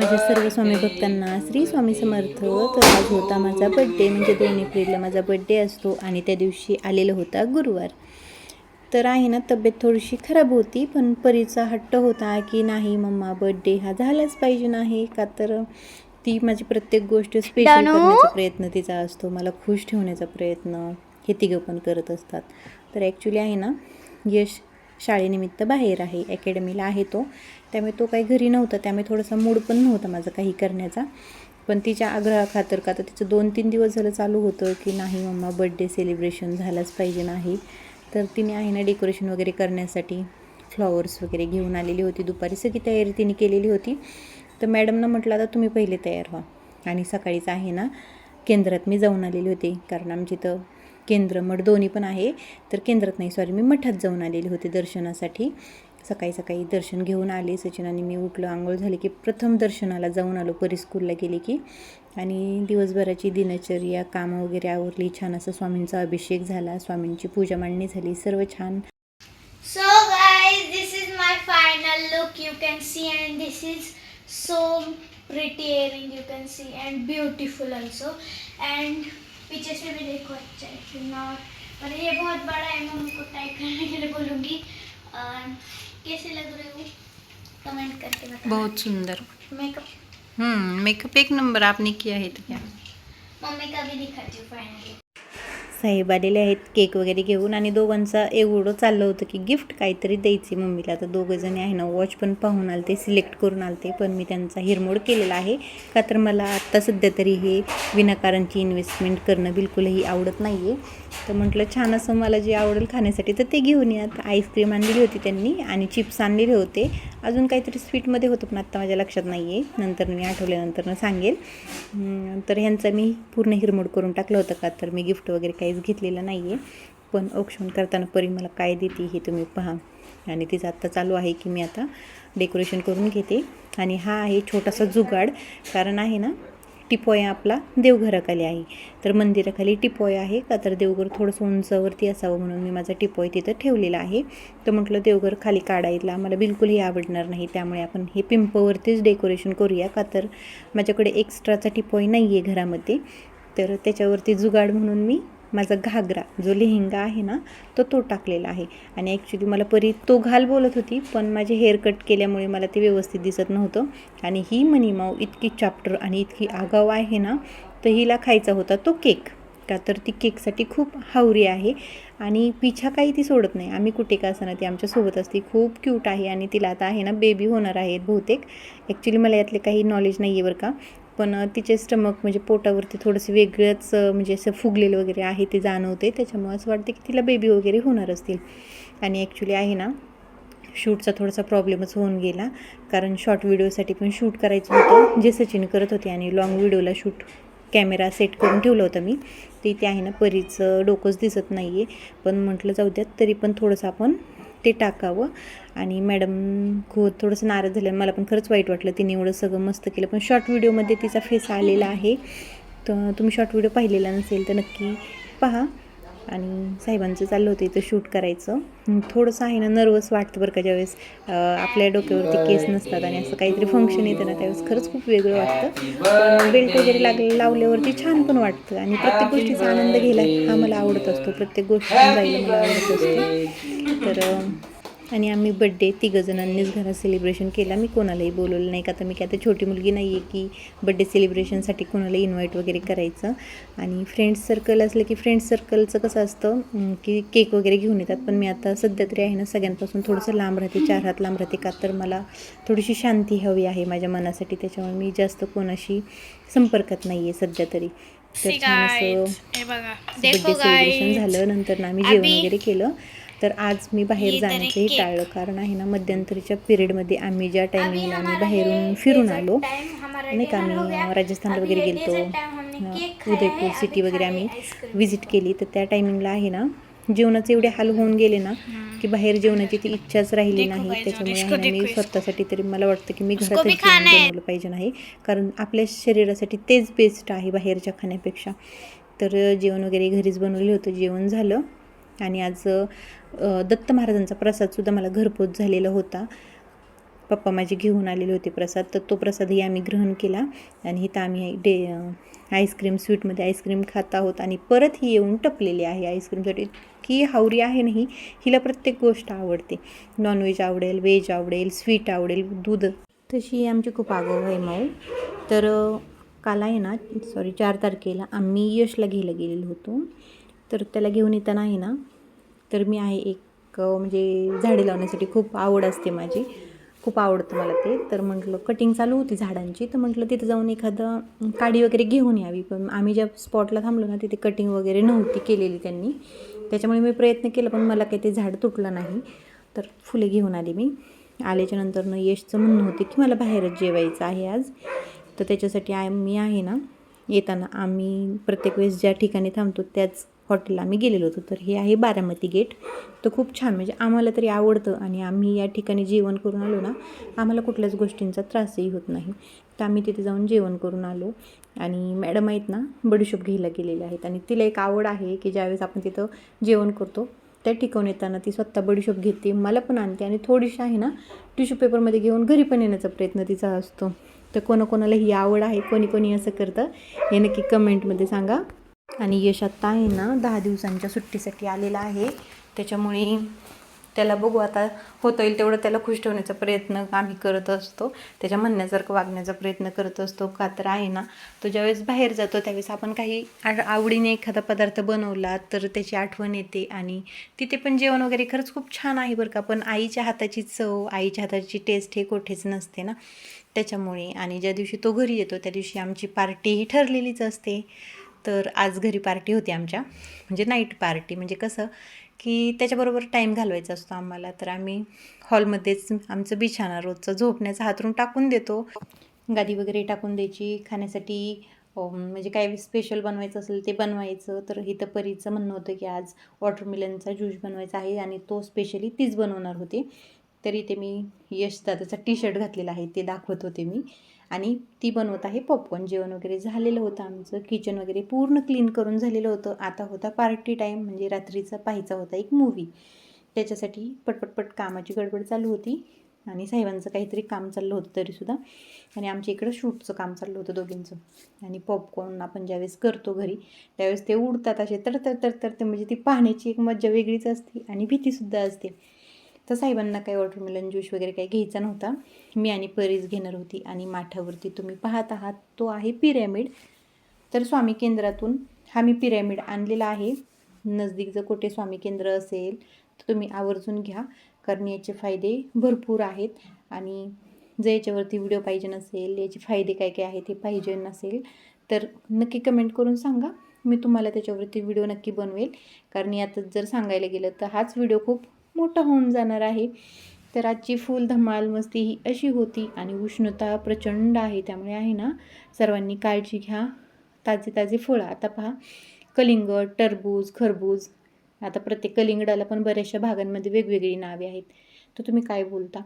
माझ्या सर्व स्वामी भक्तांना श्री स्वामी समर्थ. तर आज होता माझा बड्डे, म्हणजे 2 एप्रिलला माझा बड्डे असतो आणि त्या दिवशी आलेला होता गुरुवार. तर आहे ना, तब्येत थोडीशी खराब होती, पण परीचा हट्ट होता की नाही मम्मा, बड्डे हा झालाच पाहिजे नाही का. तर ती माझी प्रत्येक गोष्ट स्पेशल करण्याचा प्रयत्न तिचा असतो, मला खुश ठेवण्याचा प्रयत्न हे तिघं पण करत असतात. तर ॲक्च्युली आहे ना, यश शाळेनिमित्त बाहेर आहे, अकॅडमीला आहे तो, त्यामुळे तो काही घरी नव्हता, त्यामुळे थोडासा मूड पण नव्हता माझा काही करण्याचा. पण तिच्या आग्रहाखातर, का तर तिचं 2-3 दिवस झालं चालू होतं की नाही मम्मा, बड्डे सेलिब्रेशन झालंच पाहिजे नाही. तर तिने आहे ना, डेकोरेशन वगैरे करण्यासाठी फ्लॉवर्स वगैरे घेऊन आलेली होती. दुपारी सगळी तयारी तिने केलेली होती. तर मॅडमनं म्हटलं आता तुम्ही पहिले तयार व्हा. आणि सकाळीच आहे ना, केंद्रात मी जाऊन आलेली होते, कारण आमची इथं केंद्र मठ दोन्ही पण आहे. तर केंद्रात नाही, सॉरी, मी मठात जाऊन आलेली होते दर्शनासाठी. सकाळी सकाळी दर्शन घेऊन आले. सचिन आणि मी उठलो, आंघोळ झाली की प्रथम दर्शनाला जाऊन आलो, परी स्कूलला गेले की. आणि दिवसभराची दिनचर्या, कामं वगैरे आवरली, छान असं स्वामींचा अभिषेक झाला, स्वामींची पूजा मांडणी झाली, सर्व छान. So guys, this is my final look, you can see, and this is so pretty earring, you can see, and beautiful also. And पीछे से भी देखो, अच्छा है, और ये बहुत बड़ा है, मैं उनको टाइप करने के लिए बोलूँगी. कैसे लग रहे हो कमेंट करके बताना. बहुत सुंदर मेकअप मेकअप एक नंबर आपने किया है. तो क्या मम्मी का भी दिखाती हूँ फाइनली. साहेब आलेले आहेत केक वगैरे घेऊन, आणि दोघांचा एवढं चाललं होतं की गिफ्ट काहीतरी द्यायची मम्मीला. तर दोघंजणी आहे ना, वॉच पण पाहून आलते, सिलेक्ट करून आलते, पण मी त्यांचा हिरमोड केलेला आहे, का तर मला आत्ता सध्या तरी हे विनाकारणची इन्व्हेस्टमेंट करणं बिलकुलही आवडत नाही आहे. तर म्हटलं छान असं मला जे आवडेल खाण्यासाठी तर ते घेऊन यात. आईस्क्रीम आणलेली होती त्यांनी, आणि चिप्स आणलेले होते, अजून काहीतरी स्वीटमध्ये होतं, पण आत्ता माझ्या लक्षात नाही आहे, नंतर मी आठवल्यानंतर सांगेल. तर ह्यांचा मी पूर्ण हिरमोड करून टाकलं होतं, का तर मी गिफ्ट वगैरे काहीच घेतलेलं नाही आहे. पण औक्षण करताना परी मला काय देते हे तुम्ही पहा. आणि तिचं आत्ता चालू आहे की मी आता डेकोरेशन करून घेते. आणि हा आहे छोटासा जुगाड, कारण आहे ना, टिपोया आपला देवघराखाली आहे, तर मंदिराखाली टिपोय आहे, का तर देवघर थोडंसं उंचावरती असावं म्हणून मी माझा टिपोय तिथं ठेवलेला आहे. तर म्हटलं देवघर खाली काढायला मला बिलकुलही आवडणार नाही, त्यामुळे आपण हे पिंपवरतीच डेकोरेशन करूया, का तर माझ्याकडे एक्स्ट्राचा टिपोय नाही आहे घरामध्ये. तर त्याच्यावरती जुगाड म्हणून मी माझा घागरा, जो लेहेंगा आहे ना, तो टाकलेला आहे. आणि ॲक्च्युली मला परी तो घाल बोलत होती, पण माझे हेअर कट केल्यामुळे मला ते व्यवस्थित दिसत नव्हतं. आणि ही मनीमाऊ इतकी चॅप्टर आणि इतकी आगाऊ आहे ना, तर हिला खायचा होता तो केक, का तर ती केकसाठी खूप हावरी आहे, आणि पिछा काही ती सोडत नाही. आम्ही कुठे का असताना ती आमच्यासोबत असते, खूप क्यूट आहे. आणि तिला आता आहे ना, बेबी होणार आहेत बहुतेक. ॲक्च्युली मला यातले काही नॉलेज नाही आहे बरं का, पण तिचे स्टमक म्हणजे पोटावरती थोडंसं वेगळंच म्हणजे असं फुगलेलं वगैरे आहे ते जाणवते, त्याच्यामुळे असं वाटते की तिला बेबी वगैरे होणार असतील. आणि ॲक्च्युली आहे ना, शूटचा थोडासा प्रॉब्लेमच होऊन गेला, कारण शॉर्ट व्हिडिओसाठी पण शूट करायचं होतं, जे सचिन करत होते, आणि लॉंग व्हिडिओला शूट कॅमेरा सेट करून ठेवलं होतं मी. तर इथे आहे ना, परीचं डोकंच दिसत नाही आहे, पण म्हटलं जाऊ द्यात, तरी पण थोडंसं आपण ते टाकावं. आणि मॅडम खूप थोडंसं नाराज झालं, मला पण खरंच वाईट वाटलं, तिने एवढं सगळं मस्त केलं, पण शॉर्ट व्हिडिओमध्ये तिचा फेस आलेला आहे. तर तुम्ही शॉर्ट व्हिडिओ पाहिलेला नसेल तर नक्की पहा. आणि साहेबांचं चाललं होतं इथं शूट करायचं. थोडंसं आहे ना, नर्वस वाटतं बरं का, ज्यावेळेस आपल्या डोक्यावरती केस नसतात आणि असं काहीतरी फंक्शन येतं ना, त्यावेळेस खरंच खूप वेगळं वाटतं. पण बेल्ट वगैरे लावल्यावरती छान पण वाटतं, आणि प्रत्येक गोष्टीचा आनंद घ्यायला हा मला आवडत असतो, प्रत्येक गोष्टीतून जायला मला आवडत असते. तर आणि आम्ही बड्डे तिघंजणांनीच घरात सेलिब्रेशन केला, मी कोणालाही बोलवलं नाही, का तर मी काय तर छोटी मुलगी नाही आहे की बड्डे सेलिब्रेशनसाठी कोणाला इन्व्हाइट वगैरे करायचं. आणि फ्रेंड्स सर्कल असलं की फ्रेंड्स सर्कलचं कसं असतं की केक वगैरे घेऊन येतात, पण मी आता सध्या तरी आहे ना, सगळ्यांपासून थोडंसं लांब राहते, 4 हात लांब राहते, का तर मला थोडीशी शांती हवी आहे माझ्या मनासाठी, त्याच्यामुळे मी जास्त कोणाशी संपर्कात नाही आहे सध्या तरी. तर छान असं बड्डे सेलिब्रेशन झालं. नंतर ना आम्ही जेवण वगैरे केलं. तर आज मी बाहेर जाण्याचंही टाळलं, कारण आहे ना, मध्यंतरीच्या पिरियडमध्ये आम्ही ज्या टायमिंगला आम्ही बाहेरून फिरून आलो नाही का, आम्ही राजस्थानला वगैरे गेलतो, उदयपूर सिटी वगैरे आम्ही विजिट केली, तर त्या टायमिंगला आहे ना, जेवणाचे एवढे हाल होऊन गेले ना, की बाहेर जेवणाची ती इच्छाच राहिली नाही. त्याच्यामुळे आहे ना, मी स्वतःसाठी तरी मला वाटतं की मी घरातच जेवण बनवलं पाहिजे नाही, कारण आपल्या शरीरासाठी तेच बेस्ट आहे बाहेरच्या खाण्यापेक्षा. तर जेवण वगैरे घरीच बनवलं होतं, जेवण झालं. आणि आज दत्त महाराजांचा प्रसादसुद्धा मला घरपोच झालेला होता. पप्पा माझे घेऊन आलेले होते प्रसाद, तर तो प्रसादही आम्ही ग्रहण केला. आणि इथं आम्ही आईस्क्रीम स्वीटमध्ये आईस्क्रीम खात आहोत. आणि परत ही येऊन टपलेली आहे आईस्क्रीमसाठी. की हावरी आहे नाही, हिला प्रत्येक गोष्ट आवडते. नॉनव्हेज आवडेल, व्हेज आवडेल, स्वीट आवडेल, दूध. तशी आमची खूप आगाऊ आहे माऊ. तर काल आहे ना, 4 तारखेला आम्ही यशला घ्यायला गेलेलो होतो. तर त्याला घेऊन येताना आहे ना, तर मी आहे एक म्हणजे झाडे लावण्यासाठी खूप आवड असते माझी, खूप आवडतं मला ते. तर म्हटलं कटिंग चालू होती झाडांची, तर म्हटलं तिथं जाऊन एखादं काडी वगैरे घेऊन यावी. पण आम्ही ज्या स्पॉटला थांबलो ना, तिथे कटिंग वगैरे नव्हती केलेली त्यांनी. त्याच्यामुळे मी प्रयत्न केला, पण मला काही ते झाड तुटलं नाही. तर फुले घेऊन आली मी. आल्याच्या नंतर यशचं म्हणणं होते की मला बाहेरच जेवायचं आहे आज. तर त्याच्यासाठी मी आहे ना, येताना आम्ही प्रत्येक वेळेस ज्या ठिकाणी थांबतो त्याच हॉटेलला आम्ही गेलेलो होतो. तर हे आहे बारामती गेट. तर खूप छान, म्हणजे आम्हाला तरी आवडतं. आणि आम्ही या ठिकाणी जेवण करून आलो ना, आम्हाला कुठल्याच गोष्टींचा त्रासही होत नाही. तर आम्ही तिथे जाऊन जेवण करून आलो. आणि मॅडम आहेत ना, बडीशोप घ्यायला गेलेले आहेत. आणि तिला एक आवड आहे की ज्यावेळेस आपण तिथं जेवण करतो त्या ठिकाणी येताना ती स्वतः बडीशोप घेते, मला पण आणते. आणि थोडीशी आहे ना, टिश्यू पेपरमध्ये घेऊन घरी पण येण्याचा प्रयत्न तिचा असतो. तर कोणाकोणाला ही आवड आहे, कोणी कोणी असं करतं, हे नक्की कमेंटमध्ये सांगा. आणि यश आत्ता आहे ना 10 दिवसांच्या सुट्टीसाठी आलेला आहे. त्याच्यामुळे त्याला बघू आता होता येईल तेवढं त्याला खुश ठेवण्याचा प्रयत्न आम्ही करत असतो. त्याच्या म्हणण्यासारखं वागण्याचा प्रयत्न करत असतो. का तर आहे ना, तो ज्यावेळेस बाहेर जातो त्यावेळेस आपण काही आवडीने एखादा पदार्थ बनवला तर त्याची आठवण येते. आणि तिथे पण जेवण वगैरे खरंच खूप छान आहे बरं का. पण आईच्या हाताची चव, आईच्या हाताची टेस्ट हे कुठेच नसते ना. त्याच्यामुळे आणि ज्या दिवशी तो घरी येतो त्या दिवशी आमची पार्टीही ठरलेलीच असते. तर आज घरी पार्टी होती आमच्या, म्हणजे नाईट पार्टी. म्हणजे कसं की त्याच्याबरोबर टाईम घालवायचा असतो आम्हाला. तर आम्ही हॉलमध्येच आमचं बिछाना रोजचं झोपण्याचा हातरून टाकून देतो. गादी वगैरे टाकून द्यायची. खाण्यासाठी म्हणजे काय स्पेशल बनवायचं असेल ते बनवायचं. तर इथं परीचं म्हणणं होतं की आज वॉटरमेलनचा ज्यूस बनवायचा आहे आणि तो स्पेशली तीच बनवणार होती. तरी ते मी यश दादाचा टी-शर्ट घातलेला आहे ते दाखवत होते मी. आणि ती बनवत आहे पॉपकॉर्न. जेवण वगैरे झालेलं होतं आमचं. किचन वगैरे पूर्ण क्लीन करून झालेलं होतं. आता होता पार्टी टाईम, म्हणजे रात्रीचा पाहायचा होता एक मूवी. त्याच्यासाठी पटपटपट कामाची गडबड चालू होती. आणि साहेबांचं काहीतरी काम चाललं होतं तरीसुद्धा. आणि आमच्या इकडं शूटचं काम चाललं होतं दोघींचं. आणि पॉपकॉर्न आपण ज्यावेळेस करतो घरी त्यावेळेस ते उडतात असे तर म्हणजे ती पाहण्याची एक मज्जा वेगळीच असते आणि भीतीसुद्धा असते. तर साहेबांना काही वॉटरमेलन ज्यूस वगैरे काही घ्यायचा नव्हता. मी आणि परीस घेणार होती. आणि माठावरती तुम्ही पाहत आहात तो आहे पिरॅमिड. तर स्वामी केंद्रातून हा मी पिरॅमिड आणलेला आहे. नजदीक जर कुठे स्वामी केंद्र असेल तर तुम्ही आवर्जून घ्या, कारण याचे फायदे भरपूर आहेत. आणि जर याच्यावरती व्हिडिओ पाहिजे नसेल, याचे फायदे काय काय आहेत हे पाहिजे नसेल तर नक्की कमेंट करून सांगा. मी तुम्हाला त्याच्यावरती व्हिडिओ नक्की बनवेल. कारण यातच जर सांगायला गेलं तर हाच व्हिडिओ खूप मोठा होऊन जाणार आहे. तर आजची फुल धमाल मस्ती ही अशी होती. आणि उष्णता प्रचंड आहे, त्यामुळे आहे ना सर्वांनी काळजी घ्या. ताजे ताजे फळं, आता पहा कलिंगड, टरबूज, खरबूज. आता प्रत्येक कलिंगडाला पण बऱ्याचशा भागांमध्ये वेगवेगळी नावे आहेत. तर तुम्ही काय बोलता?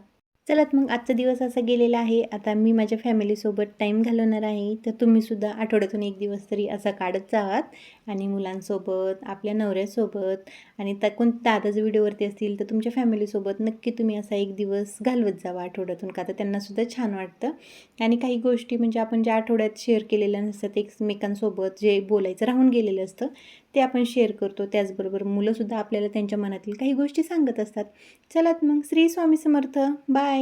चला मग आजचा दिवस असा गेलेला आहे. आता मी माझ्या फॅमिलीसोबत टाईम घालवणार आहे. तर तुम्हीसुद्धा आठवड्यातून एक दिवस तरी असा काढत जावात. आणि मुलांसोबत, आपल्या नवऱ्यासोबत, आणि दादा जर व्हिडिओवरती असतील तर तुमच्या फॅमिलीसोबत नक्की तुम्ही असा एक दिवस घालवत जावा आठवड्यातून. का तर त्यांनासुद्धा छान वाटतं. आणि काही गोष्टी म्हणजे आपण ज्या आठवड्यात शेअर केलेल्या नसतात एकमेकांसोबत, जे बोलायचं राहून गेलेलं असतं ते आपण शेअर करतो. त्याचबरोबर मुलंसुद्धा आपल्याला त्यांच्या मनातील काही गोष्टी सांगत असतात. चला मग श्री स्वामी समर्थ. बाय.